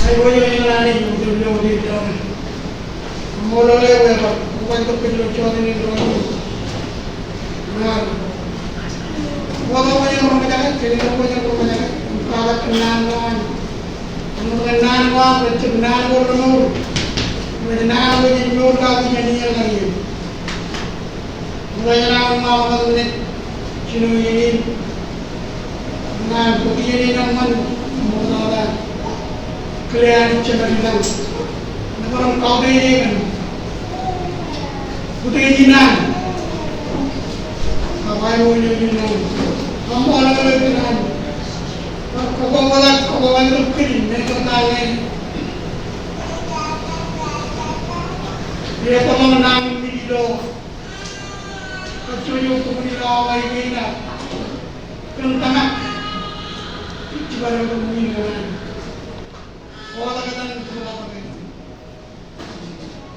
Saya yang lain yang di dalam. Mulai berapa? Bukan kepilih cowok ini dulu. Nah, walaupun yang berbanyak, jadi walaupun yang berbanyak, kalau kenalan, berkenalan bernur, berkenalan bernur kali ini lagi. Mulai orang mau menit, cino ini, nah, begini naman, mulai kelihatan cenderung, namun kau ini kan, putih jinan. Apa yang ini? Kamu orang dengan kau itu kiri, mereka tahu. Dia kalau menang video, kecuali kemudian awal ini nak, kentang, coba orang kemudian. Orang kata itu apa ni?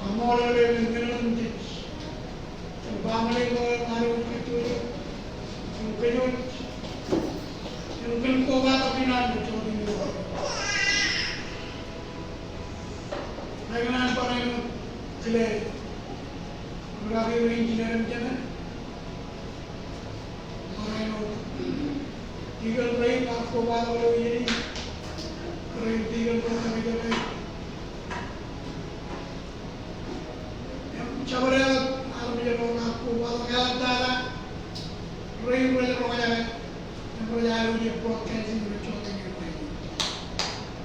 Kamu orang dengan Bangladesh baru itu, mungkin kau tak pernah berjumpa ini. Bagaimana orang itu jelek, berapa orang engineer macam orang itu tiga orang aku baru ini, orang tiga orang itu, yang cabaran menjadi aku baru kata Ray boleh rokoknya, yang boleh ada di broadcasting bercoba dengan baik.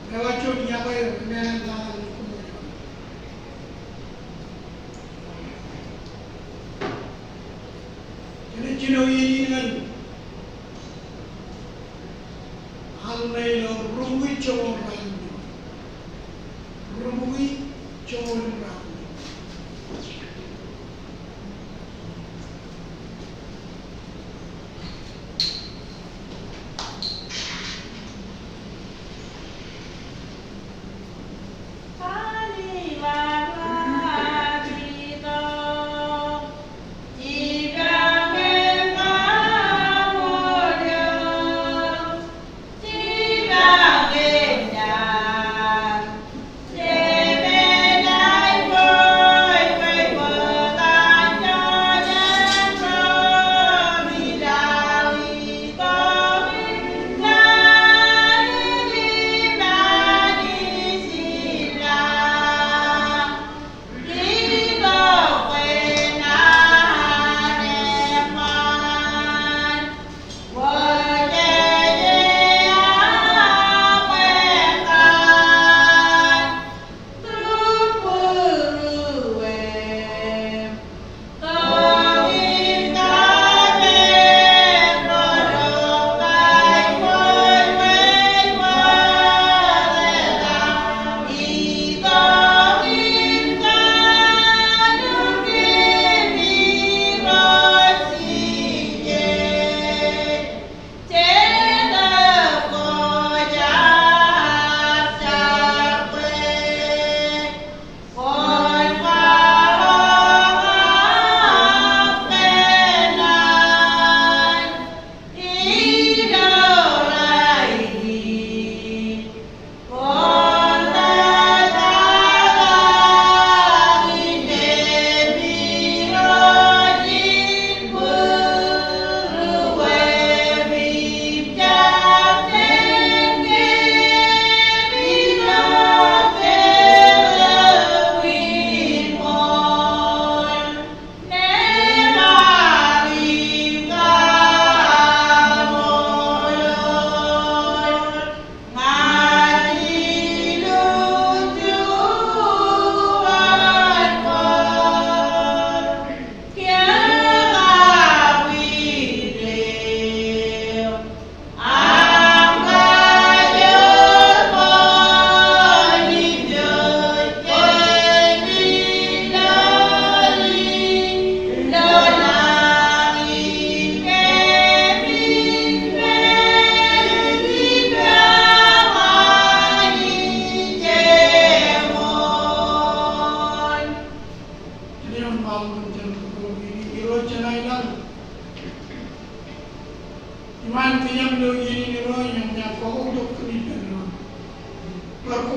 Lewat coba apa ya, dengan dalam jadi cino ini dengan hal lain rumui coba orang, rumui coba orang.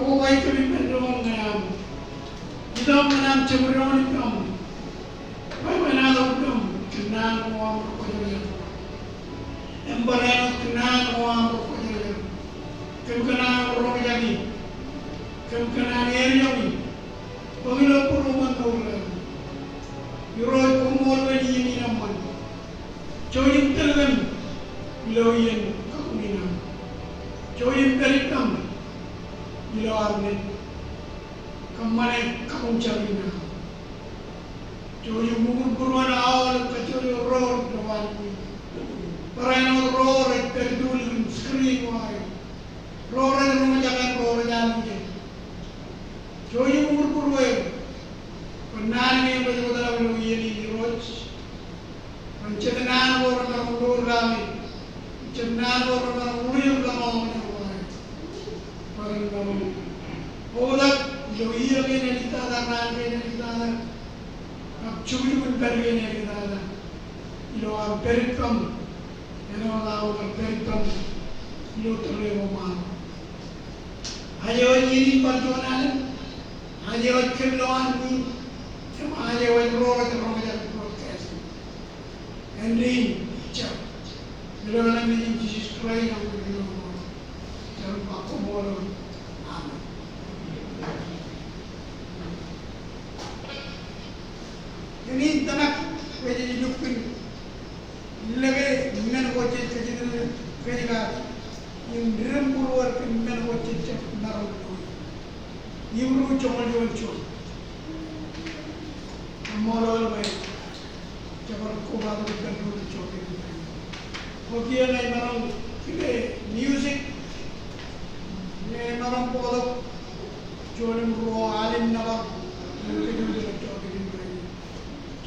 ko ay tulipan ngam. Kita menam cemuroni kam. Pai menalo kam kenan mo am ko yo. Embareno kenan mo am ko yo. Kem kenan ro jadi. Kem kenan area ni. Pagilo puro man ko la. Yuro ko mo wadi ni naman. Choyim telgan loyen kakunina. Choyim peritam ilo arne. Kamane kamu cabina. Joyo mugur buruan awal kacoyo roar dawani. Parano roar terdul screen wai. Roar rumah jangan roar jangan je. Joyo mugur buruan. Penan ni betul dalam lo ini roj. Pencetan orang orang roar kami. Pencetan orang orang uriu kami wai. Paling kami. Odak जो ये भी नहीं दिखता था नाम भी नहीं दिखता था अब चुभी भी कर भी नहीं दिखता था ये आप पेरिकम ये ना लाओ कर पेरिकम ये तो ले वो मान आज वो ये नहीं पर जो ना ले आज वो किलोआन भी जब आज वो रोग जाते कैसे एंडी चल ये लोग ना मेरी चीज़ ट्राई ना करें जब आपको बोलो ini tanak pwede didukpin lagay men ko ci ci pwede ka yung diram buruwar kin men ko ci ci naral ko yimru chongal yon chon amolol may jabar ko ba do kan do choke ko kiya nay marang kile music ne marang po cholim ro alim nabar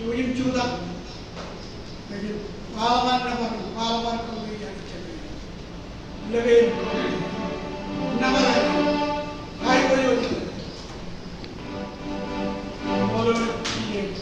Jujur cuda, jadi pengalaman kalau dia cakap, lebih nama hai boleh, boleh dia.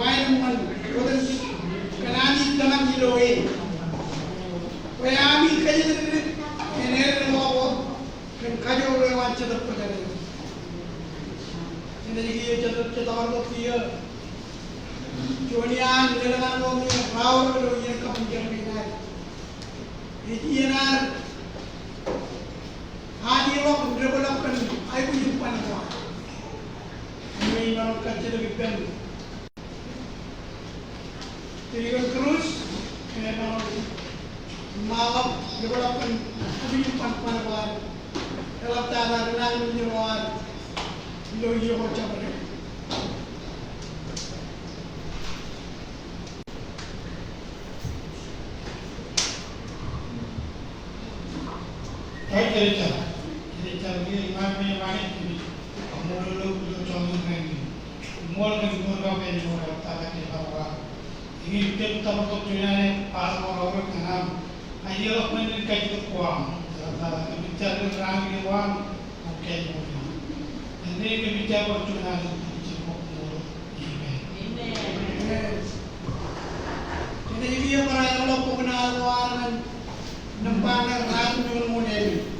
Why man? Because kanani dalam hiloe. Kaya ami kaje ni enere mo kan kajo le wancha da pagare. Ini jadi jadwal jadwal lo tiya. Jonian nilagan mo ni rawal lo yang kapunjan pinai. Ini enar. Hadi lo developkan ay kuyupan mo. Ini orang kaje da bigan. Tinggal terus, kena malam developkan kuyupan panwan. Dalam tanah renang menyeruan. Lo yo macam mana? cerita ni mana mana ni, mula lo contoh ni, mula kan mula kan mula tak ada bawa. Ini kita tahu tu ni pas orang kenal, ayah lo pun ni kaji kuam, bicara orang ni kuam, okey mula. Ini bicara tu ni cukup mula ini. Jadi dia orang lo pun kenal orang nampak orang tu model.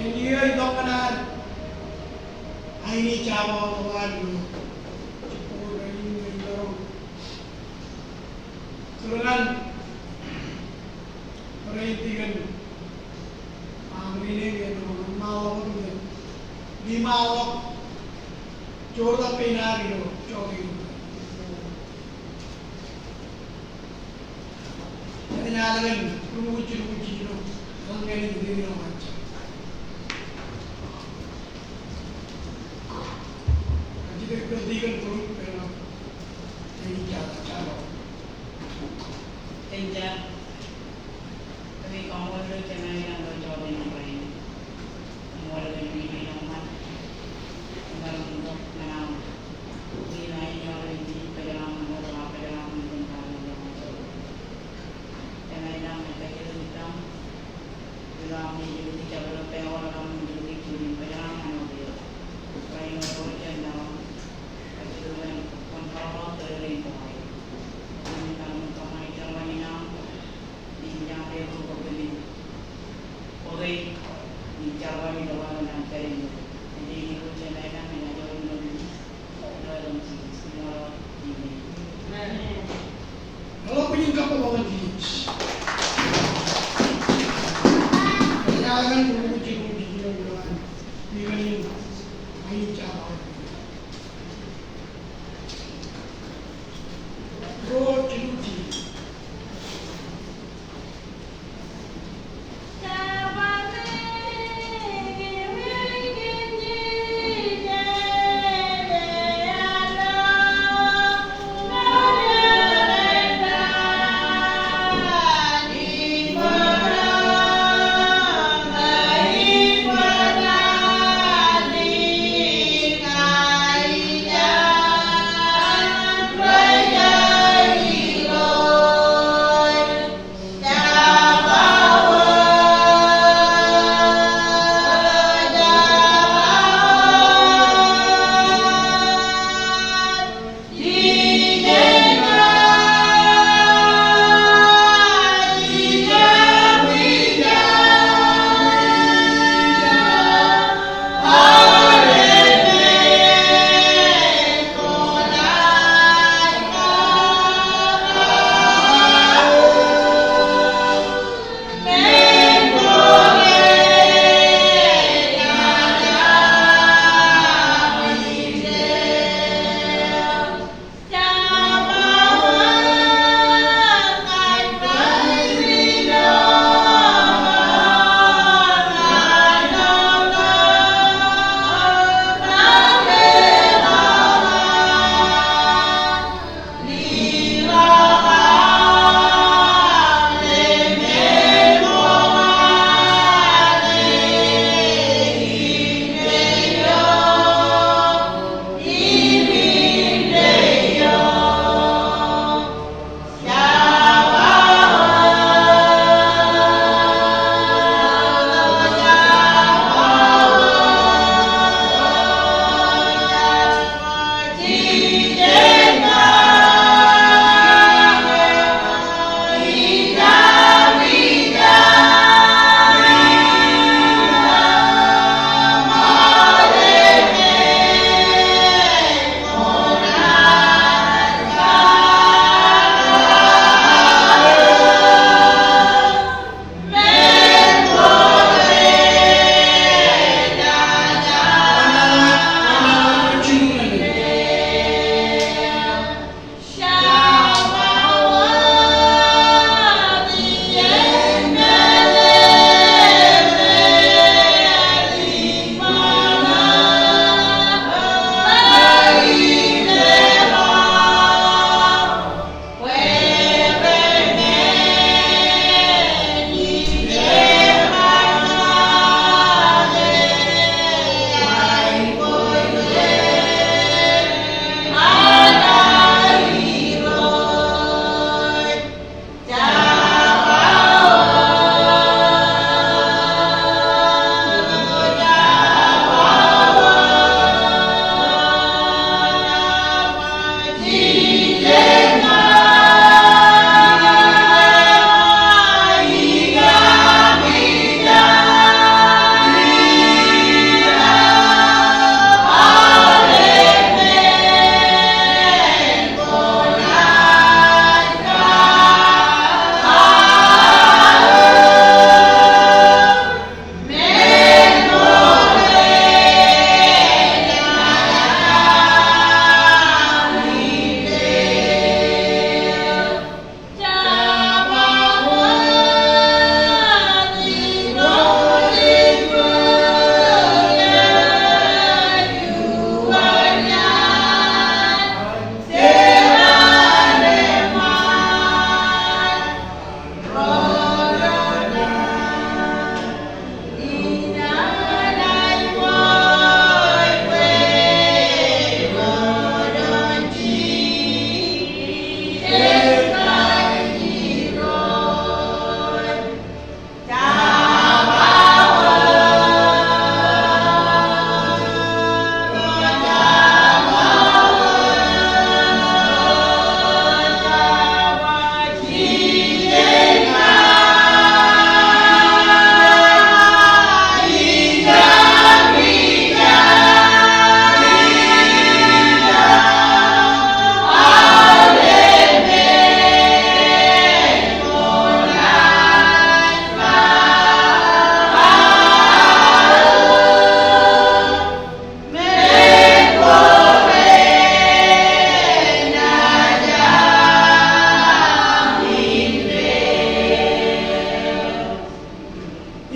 Dia itu kanan. Ini cawa waduh. Cepur ini dorong. Turunan. Perhentikan. Ini gitu, mau gitu. Lima awak. Jorda pena gitu, jogging. Jadi nyalakan, lucu gitu. Langgan itu dia macam. Jadi perhatikan turun pena. Ini cara. Tenja, tapi kamu ada channel yang berjodoh yang lain. Mulai dari minuman, untuk menang. Nilai yang lebih perjalanan berapa perjalanan tentang yang masuk. Channel yang mereka hitam, dalam hidup di jalan perawat dalam hidup di perjalanan mobil. Selain itu channel, kejuruan kontrol terlebih. Oke, bicara di dalam nanti jadi itu channel kan mengajar lebih dalam semua ini. Kalau penyingkap bawa jeans. Jangan lucu gitu. Ini cara. Lucu.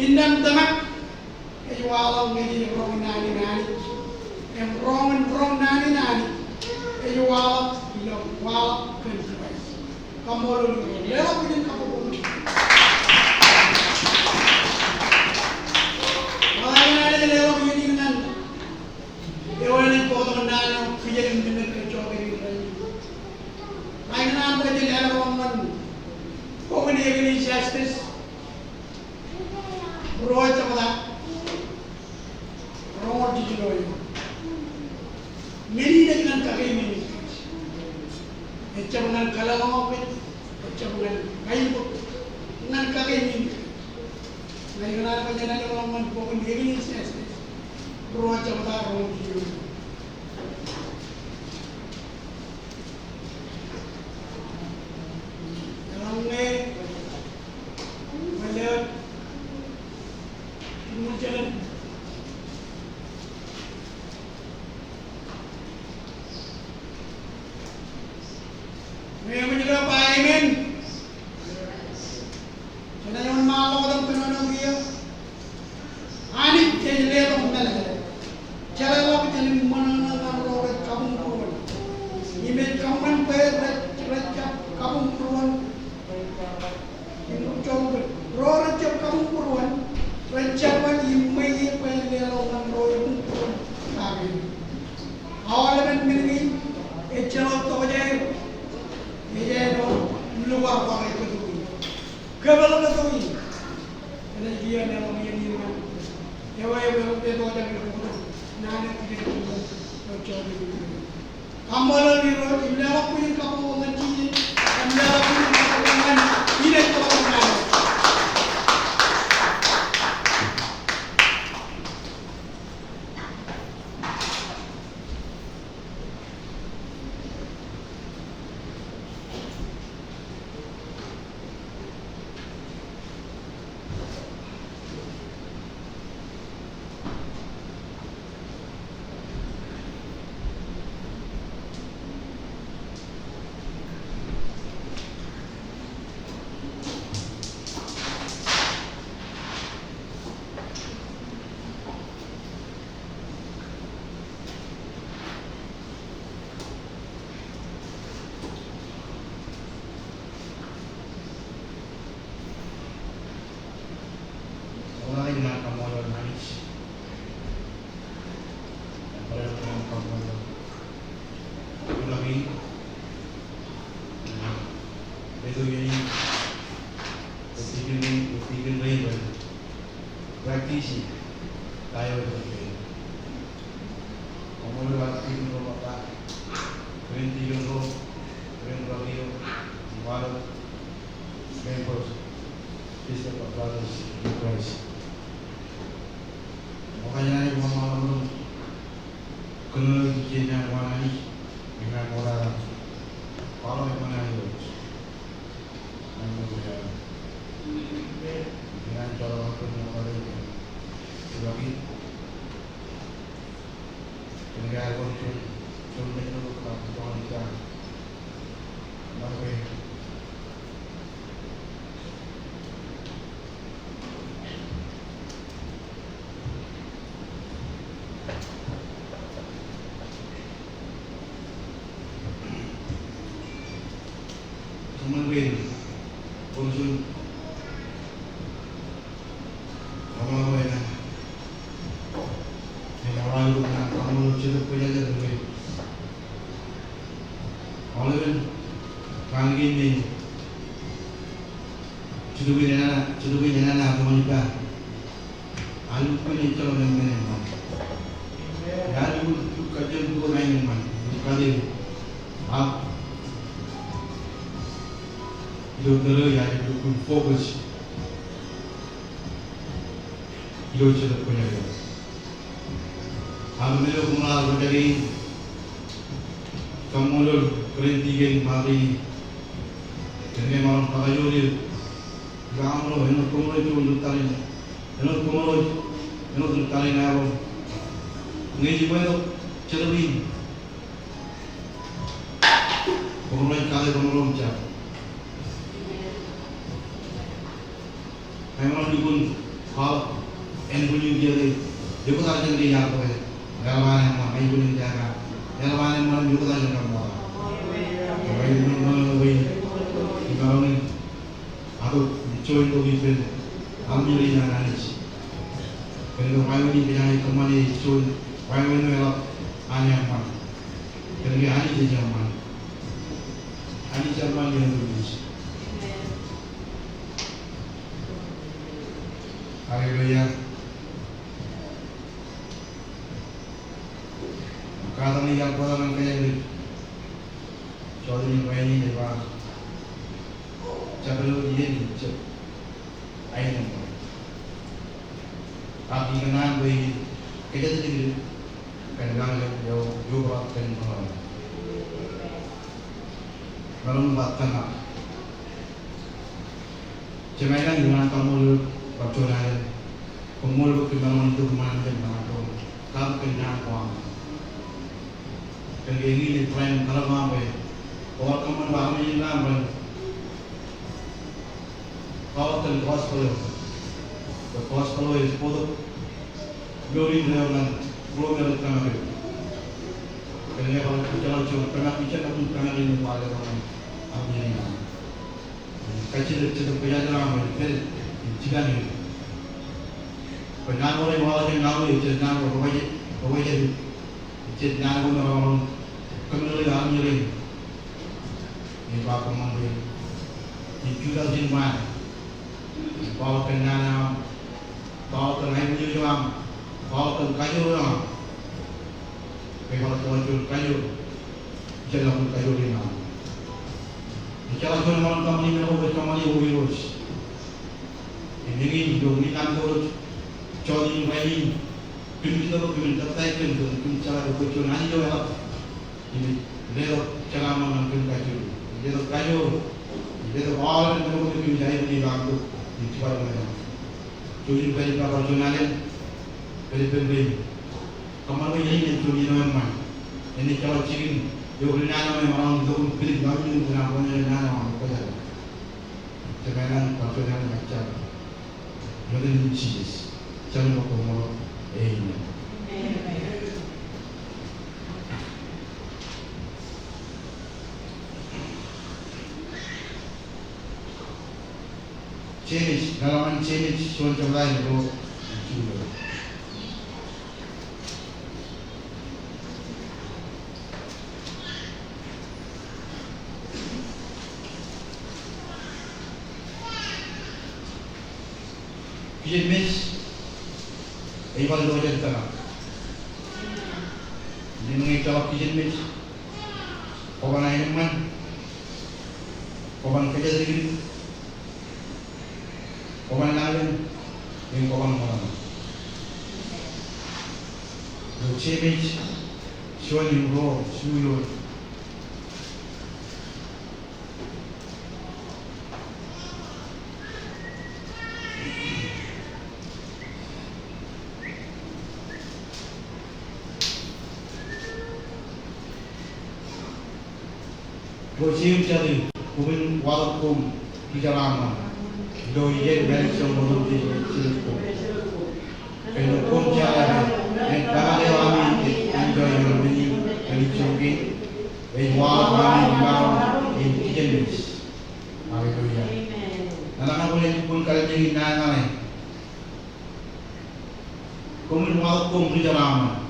Indam tamak walang ngayon rong nani, yang rong nani, walang ilong walang kentuas. Kamu lalu lewat begini kamu pun. Makanya ada lewat begini dengan ewan yang potong nani, kejadian dengan kecoa ini. Lain apa jadi ada orang kau ini justice, roh cakap. Roh di loyo, meni dengan kagai meni, dengan kalau mau pun, dengan kayu dengan kagai meni, dengan kenapa jangan orang pokok dia ini sih, roh cakap roh di loyo. Dalam ni, melihat jalan. Ngayon juga paimin. Sana yung mga kadang pinanong iyo. Anik jadi letong talaga. Cara lang jadi mananang roret kabung puruan. Imej kaman bayar recap kabung puruan. Yung coba roret cap kabung puruan. Recapan imay bayar letong roret puruan. Sabi. Awalan mingi echalot to jay. Ini luar orang itu tu, kebal itu ini. Ada dia yang orang yang ini, yang orang itu orang yang itu, nana tidak itu, macam itu. Amalan itu, ini apa pun kamu mengaji, ini apa pun kamu mengaji, ini itu orang mana? Dengan kamu orang manis, dengan kamu orang lagi, itu ini, ketiga lain praktisi, tayo itu. Kamu orang ketiga apa? Ketiga lagi, baru, members, Sister of Brothers in Christ. Makanya ibu malu kena jenis warna ini dengan orang kalau yang mana itu, dengan cara orang orang itu, sebagai negara konsul itu kalau kita nampai mungkin konsul orang lain yang orang itu nak kamu cerita punya je tu, orang lain kan gini cerita punya nana kamu juga, alu punya calon yang mana, dah tu kerja tu lain mana, kali, itu terus yang itu fokus itu cerita punya dia. Kami melu kumala berdiri, kamulur kerintigen mati, dengan malam pakajuri, gamlo, hendak kumulur itu untuk tali, hendak kumulur untuk tali nabo, ngaji pun cerita ini, kumulur kali kumulur macam. Memang dukun Kalau en bunyi dia dia pun tak jadi yang apa ya. Galwan yang mana ibu ni jaga. Galwan yang mana juga tak jadi kamu. Kalau ibu mana lebih kalau ni atau join tu ibu ambil ini analis. Kalau ibu ni jangan kemana join ibu ni elok ane yang mana. Kalau dia ane je zaman. Ane zaman yang lebih. Haleluya. Kata ni yang kau orang kaya ni, Chaudhary ni ni lepas, cakap dia ni cak, air ni. Tapi kenal boleh kerja tu dia, kenal jauh berat kenal. Kalau buat kenal, cuma kan dengan kamu percaya, kamu kenal itu mana kenal tu, kamu kenal kamu. Kalau ini ni plan kalau apa, orang kamu bahagian ini lah, kalau tu cost kalau is bodoh, glory dengan glory dengan kamu. Kalau ni kalau cakap kamu pun kamu ini pada orang apa ni lah. Kacir kerja dalam apa, jika ni, penat orang bawa je nak boleh, nak bawa je, nak pun orang kami orang ni ni bapa mangga ni juga jinman bawa kenana bawa kenai punya juang bawa kayu orang bawa kayu jalan kayu ni nama jalan kayu orang kami ni orang kami ni orang ini hidup ni kan tu Chaudhary ni kita cara berjuang ni juga ini lewat cara mengangkat kayu, lewat kayu, lewat all yang kita menjadi di bangku di cepat mana. Jadi bagi para jurnalis, bagi pembeli, kamu ini jadi nama. Ini kalau cikin, jauh nama orang jauh pilih kami guna punya nama orang kerja. Sekarang kalau jurnalis macam, jadi ini cis, jangan berkumur, ini. Change, dalam change suatu lain itu juga. Kian mes, ibarat dua jam tanah. Ini mengikat kian mes, kawan lain man, kawan kerja sendiri. Kawan lain, yang kawan orang. Lucemich, showing raw, suyo. Lucem jadi, kumin walaupun tiga lama. Do ye benson bodoh di situ. Kalau kunci yang kami alami enjoy your mini kalicoki, wah kami mau intijenis. Haleluya. Anak-anak boleh pun kalau jadi nana. Kumin walaupun di dalam.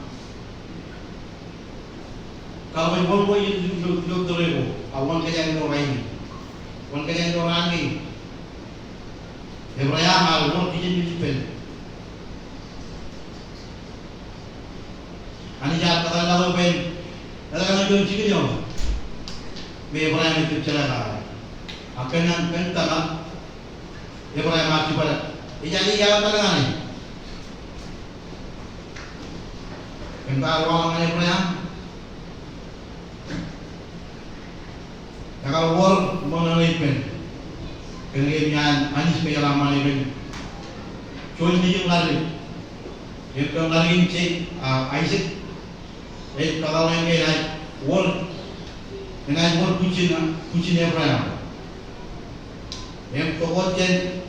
Kalau ibu itu dulu, awan kerja orang ini, awan kerja orang ini. Ibrahim al-Nur kijin dijipin. Ani jahat kata Allah pen. Kata jom cikgu jom. Ibrahim itu celaka. Akan yang pentama Ibrahim mati pada. Jadi jalan tangan ni. Pentar orang Ibrahim. Kalau war mengenai pen. Kemudian Anis pengalaman ini, cuci ni juga lari, yang kau lari cek Isaac, kalau yang kau naik war, dengan war kucing Abraham, yang kau cek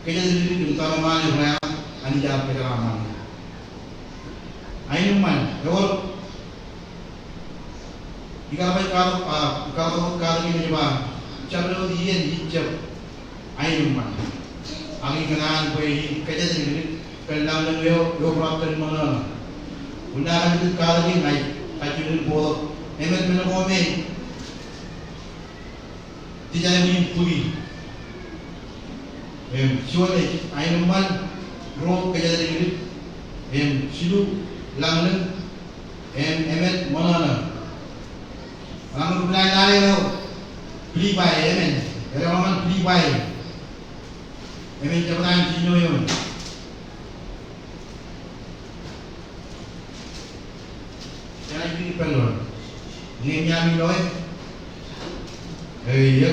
kaya diri kita mana yang ani jar peraman. Ayo man, lewat ikapai kalau ini juga cara dia hijab ayo man. Angin kenaan kue kaya diri kelam dan yo perhatian mana. Undangan itu kali naik kajian bolak. Emet menakome tidak ingin pergi. Siapa ayo man roh kaya diri silu langlen emet mana Orang berlain lari tu, beli bayi, amen. Ada orang beli bayi, amen. Jangan cino yon. Jangan beli pelor. Ni nyami loy. Ya.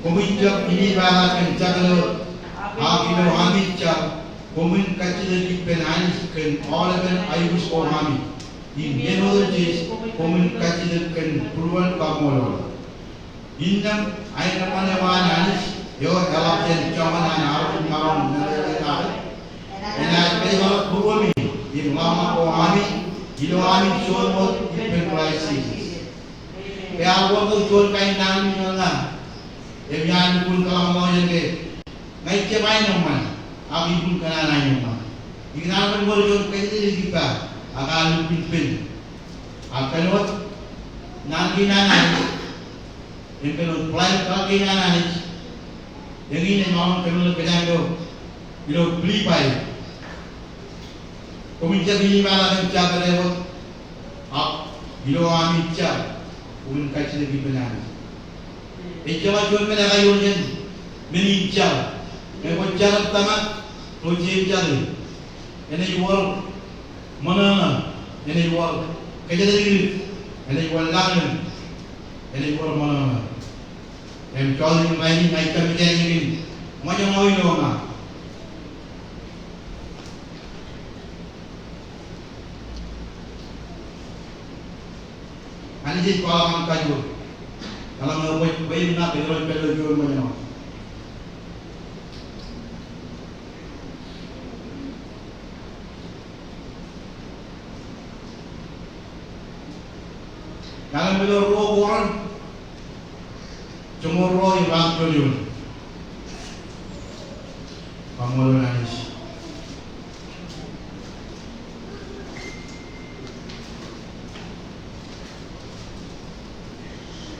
Komitmen ini bahagian jaga. Akhirnya kami cak. Komitmen kecil di penanis kan, orang ayus kami. In technologies, komitmen kecil kan perubahan kamulor. Indam air mana anis, yo elapjen cuman harus malam mereka. Enak kalau perubahan ini, lama kami, hilo kami cuma berkreasi. Kaya waktu cuma kain nang nang, yang pun kalau mau jadi, ngai cepai nama, abi pun kena nama. Ikan pun boleh kain kita. Akan pimpin, akan wat nanti nanan, yang kalau pelan kaki nanan, yang ini mau kalau kerja itu beli baik. Komitmen ini malah kerja berlewat, itu kami kerja, pun kaji lagi benar. Ijazah cuma mereka yuran, meninjau, mereka jalan pertama, projek jalan, ini jual. Mana ini jual kerja dari ini jual langit ini jual mana yang jual ini main naikkan kerja ini macam mau ini orang ani jadi kalau kayu kalau mau bayi nak belum jual mana Kalau beliau roh orang, cuma roh yang bangkit jujur, kamu nangis.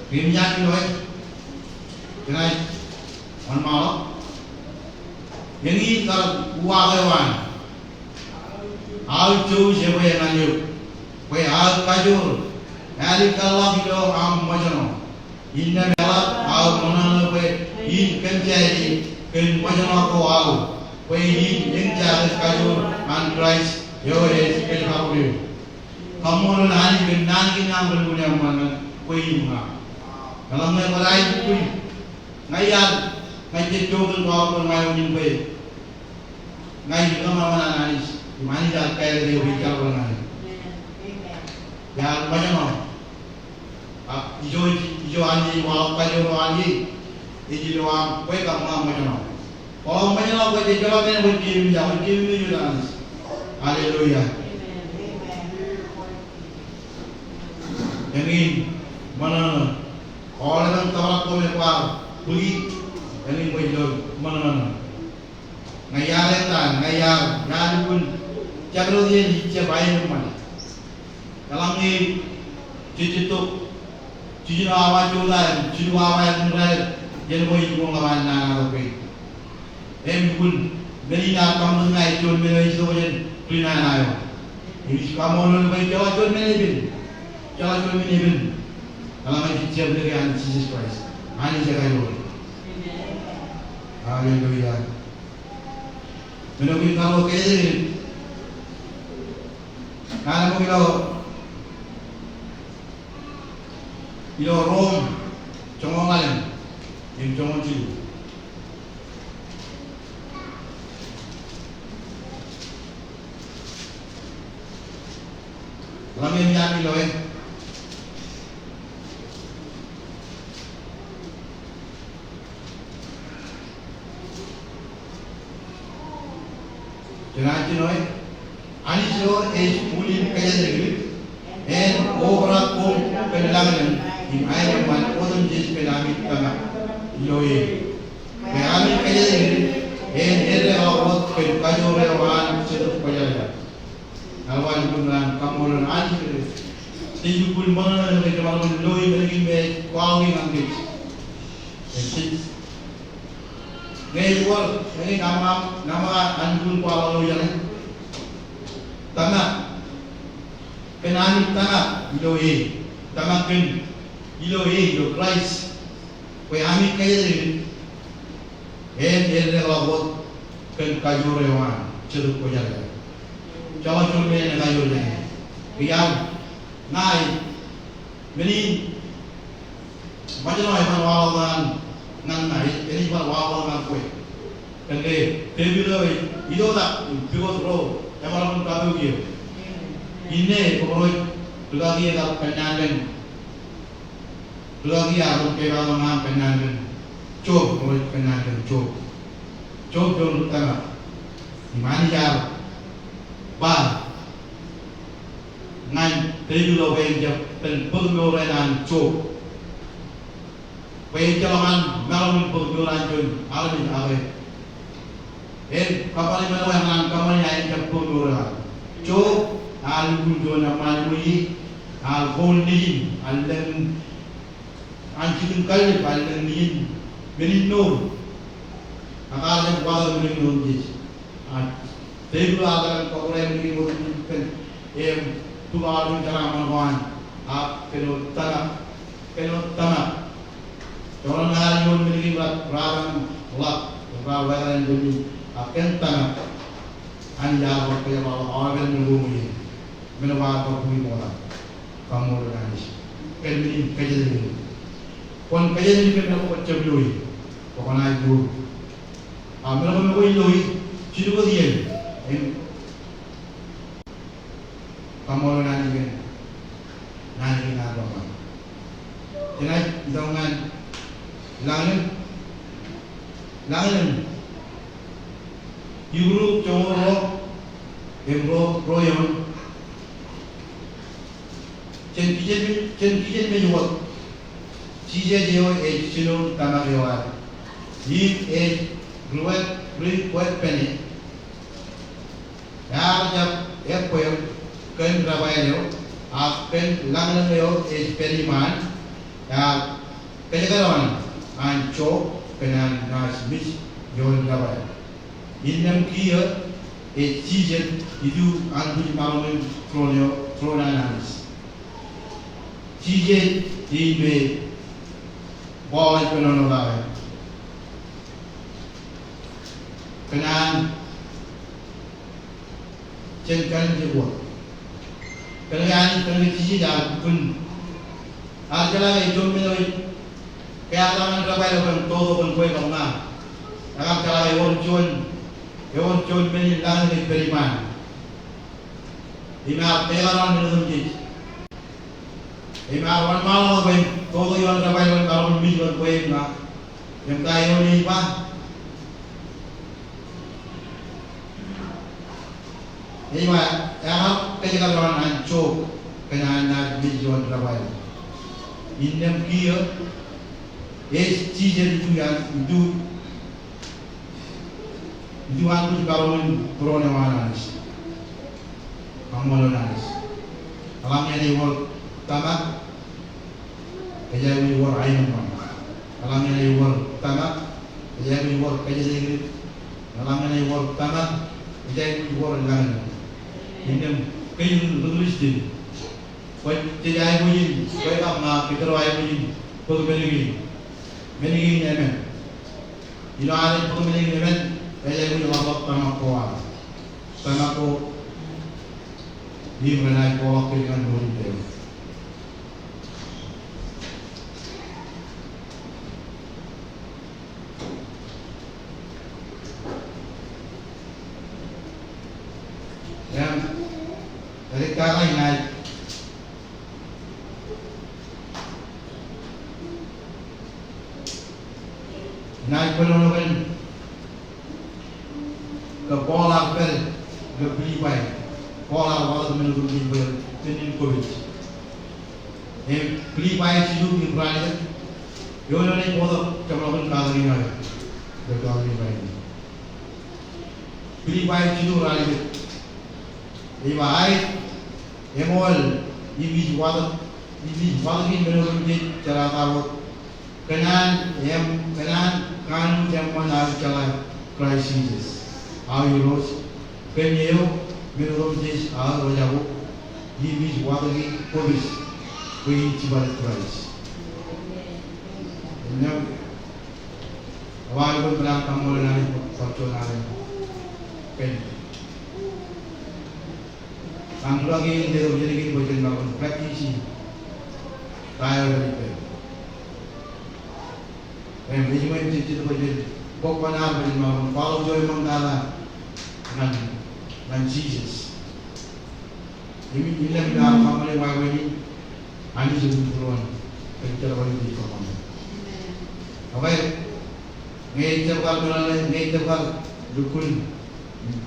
Minyak ni loh, kenai, mana malu? Yang ini kalau buah kawan, al jauh siapa yang lanjut, kue al kajur. Hari kalau kita macam ini adalah awal mana pe ini kencairi macam apa awal pe ini yang jadi kajur antraks yo seperti apa dia kamu nanti berguna mana pe ini kalau mereka lain pe ngayat jodoh kau bermain ini pe ngayat juga mana nanis mana jadi kaya dia bicara bermain ya macam Ijo anji walau kajo anji, iji doang kue kamu macam. Kalau macam kue jawab yang berkirim juga. Haleluya. Yang ini mana? Orang tawar kau mepar, beli yang ini kue jawab mana? Ngayar entan, ngayar, ngadu pun cakap dia hijab ayam mana? Kalau ni cuci Cuci awal jualan, cuci awal jualan, jangan boleh jual lawan nak apa. Pun beri nak kamu dengar jual beli sesuatu beli nak ayo. Ini kamu lalu beri jual beli bin, jual beli bin. Kalau macam siapa lagi an Jesus Christ, ani jaga jual. Haleluya. Menurut kamu kaya kalau kita Ilo Rom, congong alam, yang congong cilu. Lama yang nyami lo Jangan noi, anisyo mulin kaya degil, overall ko kailangan yung ayaw man odon jis penamit tanga loye. Kaya amin kaya degil, ere awat kayo rewan sedot kaya. Awan bulan kamulan anisyo. Tiyu pun mana mereka malam loye mereka me kuawi angkit. Ngay luar, ngay nama anjun kuala lo yang tanga, kenani tanga iloe, tanga ken iloe ilo Christ, kue ami kaya ni, lawat ken kayu rewan ceruk koyar, jawa cuma ni kayu ni, kiam, ngai, meni, macam mana yang wawalan nang nai, ini buat wawalan nang kue. Kende, tebilo itu tak pivot row, yang malam kabu kiyo. Ini pokoknya lagi ada penyanyi, lagi ada kebalangan penyanyi, cob pokoknya penyanyi cob jom utama, dimana jauh, bah, ngan tebilo wajib pengorenan cob. Penjalan malam penjualan jun, alami awe. Kapal yang mana kapal yang jam penjualan. Jo, alun jun nama lui, al bondin, alan anjing kali, alan nin, menino. Akal yang kuat menino jis. Tebul agar kapal yang menino pen, tu alun cara manwan, penot tanah. Orang hari ini memiliki perang lak, perang demi akan tanah anda berkaya orang menunggu menawar berkumi bola kamu organis kembali kerja ini kon kerja ini kena buat cebului pokoknya itu mereka menunggu itu siapa dia kamu organis nanti nak apa jadi jangan Langan, Yuru Choro, Embro Royon, Chen Kijen Menuak, Cijeo H. Chino Tamarewa, Yip H. Gluet Penny, Yarjap Airpoil, Ken Rabayo, Pen Langaneo H. Pennyman, Pelagaran. Anco penan nas mis yon gawai. Inam kia season itu antu malam kronanis. Season ini boleh penan gawai. Penan cengkan jebol. Penan season dah pun. Arjalah itu menoi. Kaya tangan kapay laban todo pun kue kauna. Nakam kalay yon chun menilang ni periman. Ima pegaran menurut jis. Ima wan malam kue todo yon kapay laban kalon milion kue na. Yang tayo ni pa. Ima yang pegaran anco kena na milion kapay. Indem kia season itu yang itu aku kalau corona mana nis, kamu nis. Alamnya ni war tamak, kerja ni war ayam mana. Alamnya ni war tamak, kerja ni war kerja sendiri. Alamnya ni war tamak, kerja ni war langan. Ini kayu tulis di. Kau kerja ayam ni, kau apa kita ayam ni, kau tu beli. Meningin emen, ilo ada pun meningin emen, ayah ni lawak tanah kuat, tanah ku, di mana kuat dengan murid dia. Yang dari kakak naik. Naik penolongan ke bola pel beli baik. Pola wala menurut beli baik tenin covid. Beli baik sih juga berani. Yo nanti bodoh cuma kalau ini ada. Kalau ini baik. Beli baik sih juga berani. Ini baik. Emol ini wala ini menurut dia cara tahu. Kenan kan yang mana cara crisis. Ayo ros. Kenyo menurut dia awal jago. Ini wala ini polis. Kau cibar crisis. Ini awal pun pernah kamu nari faktor nari. Pen. Anggur lagi dia jadi kita boleh bangun praktisi. Kaya dari pen. Regiment itu boleh pokoknya boleh bangun. Kalau joy mengala dengan Jesus. Ini bilang dah kamu le bangun ini. Ani sebelum turun. Kerja balik di kamu. Okay, ngayon jabal dukun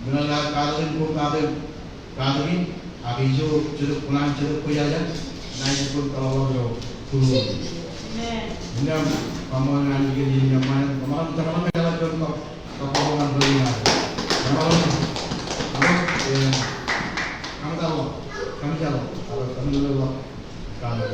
menala karin ko karin abijo ceruk pulang ceruk ko jajan naik pun kalau yo turun. Amen. Pamangan gini nyaman, pamangan jangan melah contoh keporongan beliau. Pamangan, kamu tahu, kami dulu kalau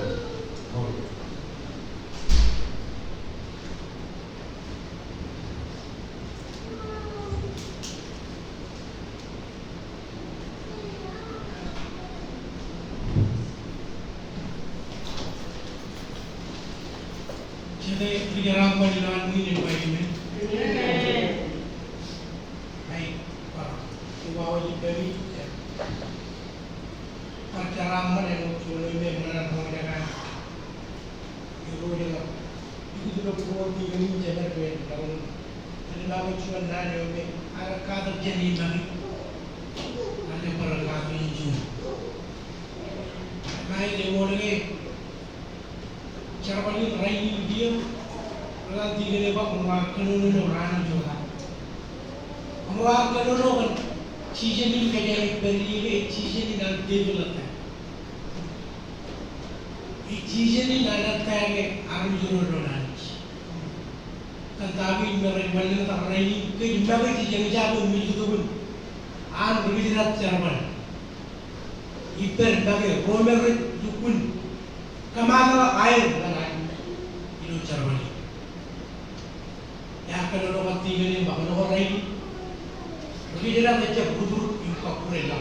Jadi berjalan dengan ini baik ini. Baik, Pak. Ibawa jadi perjalanan yang sudah ini mana mengenai itu juga itu sudah pukul 3 ini jadi tahun jadi lama cuma nanya ini ada kader jadi lagi ada perkara ini. Baik dia boleh cara paling raih dia nanti dia lepas mengeluarkan orang juga mengeluarkan orang season ini kerja beri season ini nanti develop season ini nanti kerja arum jodoh nanti tetapi mereka balik tak raih ke imbaga season jauh milik tu pun an berbicara cara mana iper bagi romer dukun kemana air itu cara mana? Ya kalau orang tiga ni, bahkan orang lain, bagi dia nak cakap budur ingkau kurang.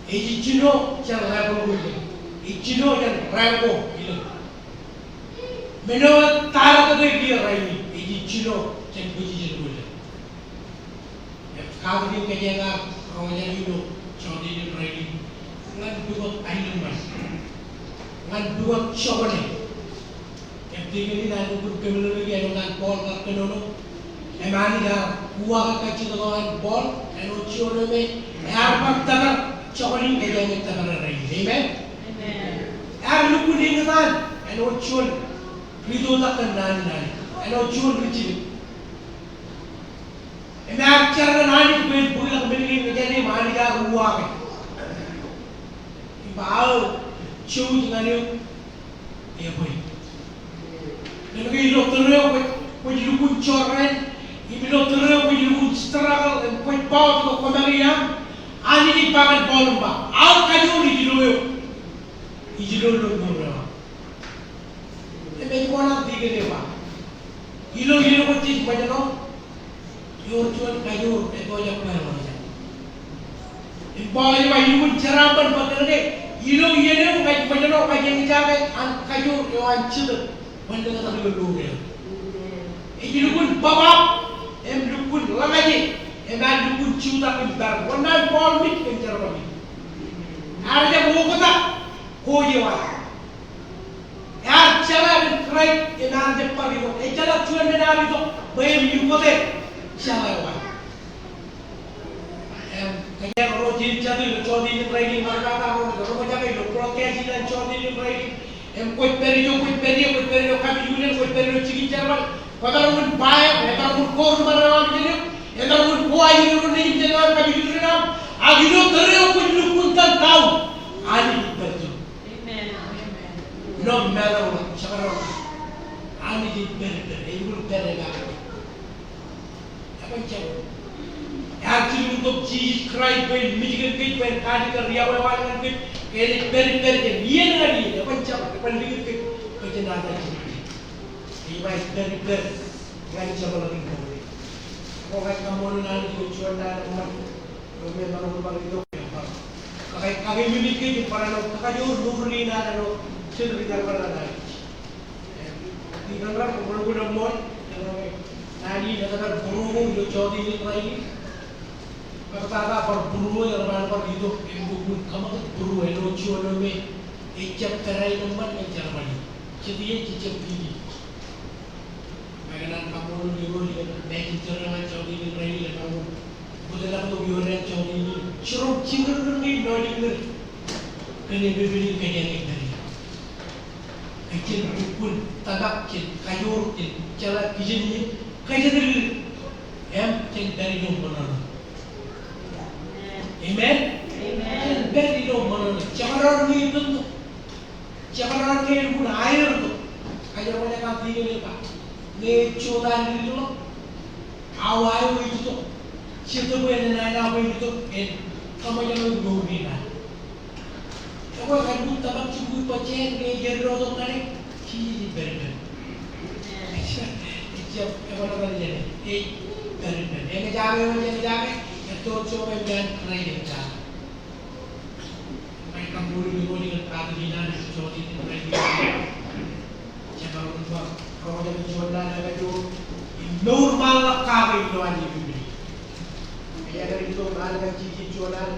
Ini cino cara rabo ini, ini cino cara rabo ini. Menurut tarik tu dia raih ini cino cara buji jadi boleh. Kalau dia kerja orang yang itu, cakap dia raih, ngan dua air mas. Ngan dua cowok ni, yang tiga ni dah dukun kemelut lagi, yang ngan bol kat kenono, emani dah buah kacau dengan bol, eno cowok ni, apa tanah cowok ni kerja ni tanah lagi, amen? Dukun ni kan, eno cowok, itu tak kenal ni, eno cowok kecil. Emak cara nani tu bukan beli kerja ni, mani dah buah ke, bau. Cium dengan dia, ya boy. Dan kalau terus, kau jadi kuncoran, kalau terus kau jadi struggle, kau bawa tu kau meriam, ani di pangan bolomba, awak kayu ni hijau lor. Tapi kau nak tiga ni apa? Hilo kau cik macam no, yo cuan kayu, kau yang mana macam. Bawa je bayu cerapan bagai ni. Ilo ini bukan macam kajian cara kayu yang cedek, benda kata dulu dia. Ini dukun babak, dukun lagi, dukun ciuta pintar, warna bol mit pintar bagi. Ada buku tak? Koyewa. Cara berkerai, ada pagi tu. Cara cuan ada itu, bayar hidup tu, cara apa? Kaya rojin jadi chodi ni training mereka tahu, kalau macam itu prokes dan chodi ni training, koi periyo kami union koi periyo cikin Jerman, pada orang bayar, pada orang kor mana orang jadi, pada orang buai orang ni jadi orang kami union Agino tereo ko lupuntan tao. Ani bertu. No matter what, sakaro. Ani di bertu. Ibu terega. Apa cakap? Actually, untuk Jesus Christ pen mijikan kit pen kadi kerja bawa kit kiri peri dia dengan dia apa cakap pen mijikan kit kerja nada ini. Ini baik peri dengan siapa lagi kamu? Kalau kamu nanti tujuan nada umat, memang umat itu apa? Kami memiliki para nak kakak nuruni nada no sedih kita para nada. Di kantor kamu guna mall, nadi nada guru yo jodi ni lagi. Kata berburu yang berapa itu ibu kamu berburu lucu lome icap terai nomor icap lagi jadi icap ini bagaimana kamu lihat dengan cara macam ini lagi kamu bukan apa tu biorang macam ini ceruk cinggur ni nadi ni kena berbeli kaya ni dari kecil pun tagak kecil kayur kecil jalan kecil ni kaya dari dari nomor Amen. Amen. Beri dong mana? Jangan orang itu, jangan orang yang pun air tu. Kayak mana kau tinggal pak? Ni coba ni tu, awal itu tu. Siapa yang nak apa itu? Kamu jangan dulu ni lah. Kamu kan pun tak cukup pacen ni jadi orang mana? Ciri beri. Siapa yang mana jadi? Beri. Yang jaga. Itu coba yang kerja. Mereka boleh dengan keadilan seperti itu mereka. Jangan lupa kalau yang jualan itu normal kami doan di bumi. Ia dari itu ada cici jualan,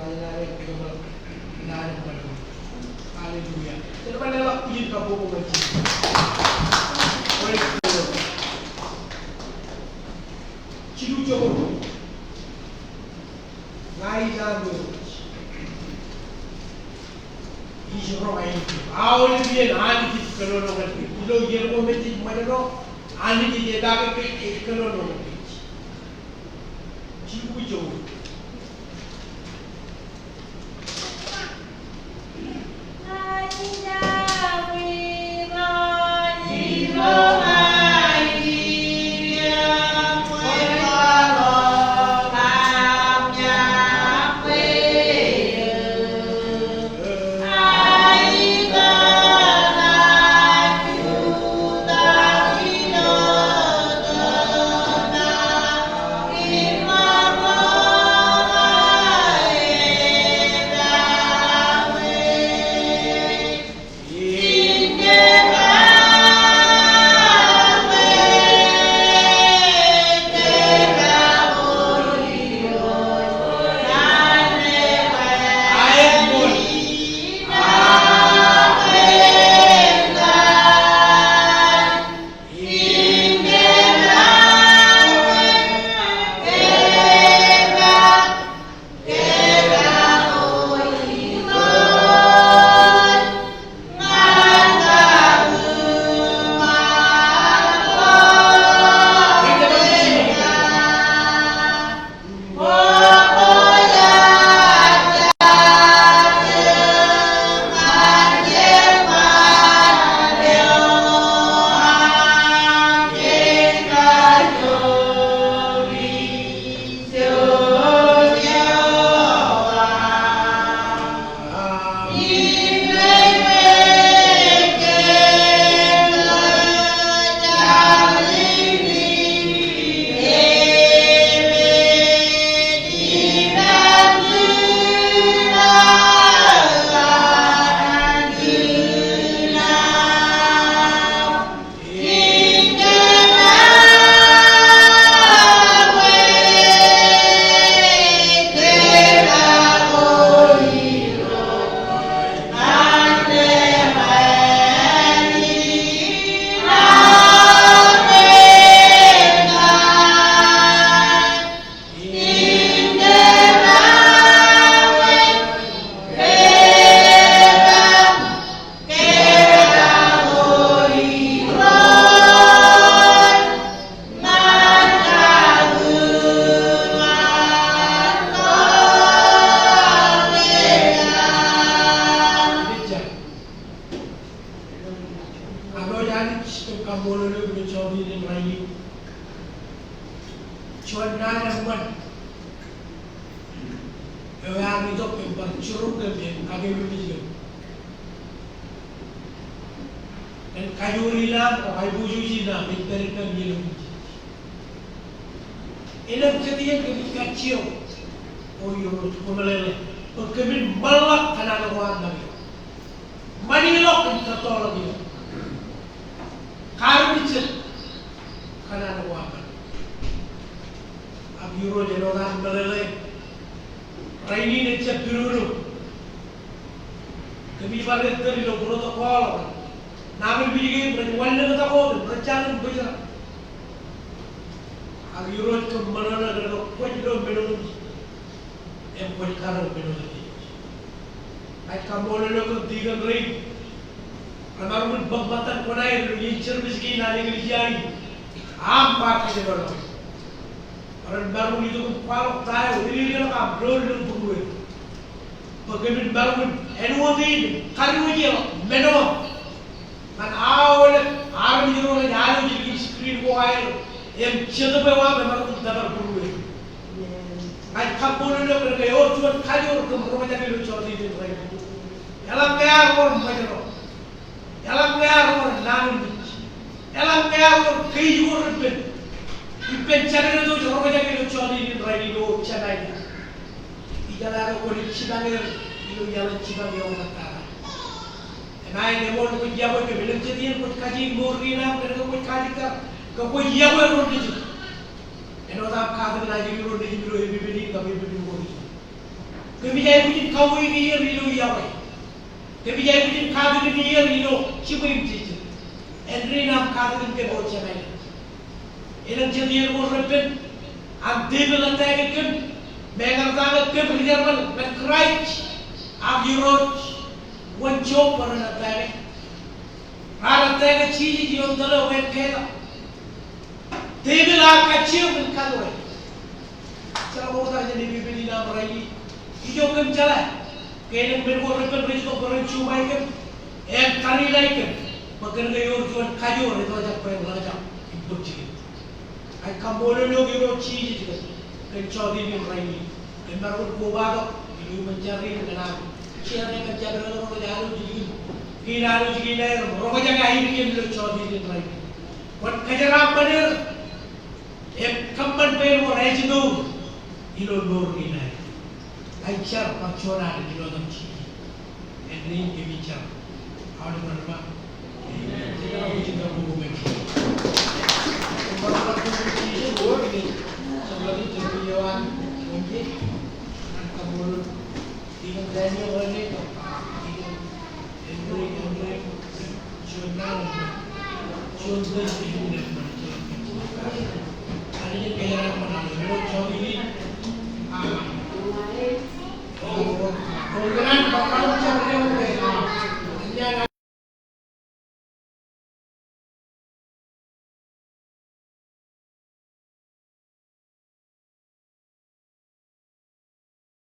ada itu ada baru. Haleluya. Terima kasih pilih kamu mengaji. Cilu coba. Ngai jago. Isro ngai. Awal dia ani kis kalau orang itu. Ilo dia mau mesti mana no. Ani dia dah ke kalau orang itu. Cipu jauh. curug kami kami juga. Dan kayurilah o ay bujuji na pinter kami lu. Ilang ketiyan kami kacil o yun kumalele. Pag kami malak kananawan namin. Manilok ang katulad niyo. Karmitsit kananawan. Ang euro din orang malele. Raini na siya piruro. Kami palit dari lo protokol. Namin binigay wala na ako, berjalan berjalan. Ang euro ko manana na pwede daw meron. Pwede ka raw meron. Ay kamola na ko digan rin. Kamaroon bagbatan ko na yun, yung service kayo na negligyan. Ampa ka siya ba? Parang baru itu kung parang tayo, hindi nila ka, blood ng buhay. Pag ganun baru, enuwatin, kaliwajil, menon. Man awal, araw nyo na yalo yung screen ko kayo, siya ba wa, may marunong dabar buhay. Ay kapunan na ko kayo, tuwan kayo, kumurong na kayo sa atin yung kayo. Yalang kaya ako, magano. Yalang kaya ako, namin. Yalang kaya ako, kayo ko rin. Pencari itu jorok aja gitu coli di rai itu cendai. Ijala ko ni cibangir itu jalan cibang yang kata. Nai demo ko jago ke bilang jadi ko kaji murina ko ko kaji ka ko jago ro di. Eno ta ka da lagi ro di biro e bibini ka bibini ko di. Ke bijay ko ka wo ni yer ro yawe. Ke bijay ko ka da ni yer ro cibim ci. Enrina ka da ke bo cendai. Ilang jadian mo repent, ang devil ang tagakin, mengartangan ke berjalan, menkrach, abjurot, wancok para natagin. Para taga chiji di ontala wen kela. Devil ang kacil menkaloi. Cara mo ta jadi bibili na marai. Ijo kan cala. Kailan berko repent rito para chumai kan. Tari laikan. Makan gayor juan kayor itu aja pa yung lajak. Ibut chigi. Ay kambola no giro chiji juga. Kan chodi bin raini. Kan baru kubado ini mencari dengan siapa yang kerja dengan orang jalu jadi. Kinalu jadi nair. Orang jaga ini yang lo chodi bin raini. Wan kajaram bener. Kamban pel mo rejido. Ilo nur ni nair. Ay char pachora di lo dam chiji. Endrin ke bicara. Awal berapa? Kita uji dalam buku Baru kunci dua ini sebelum itu jadian kunci kamu tinggal Daniel oleh Andre jurnal ini ada yang kaya mana jauh ini program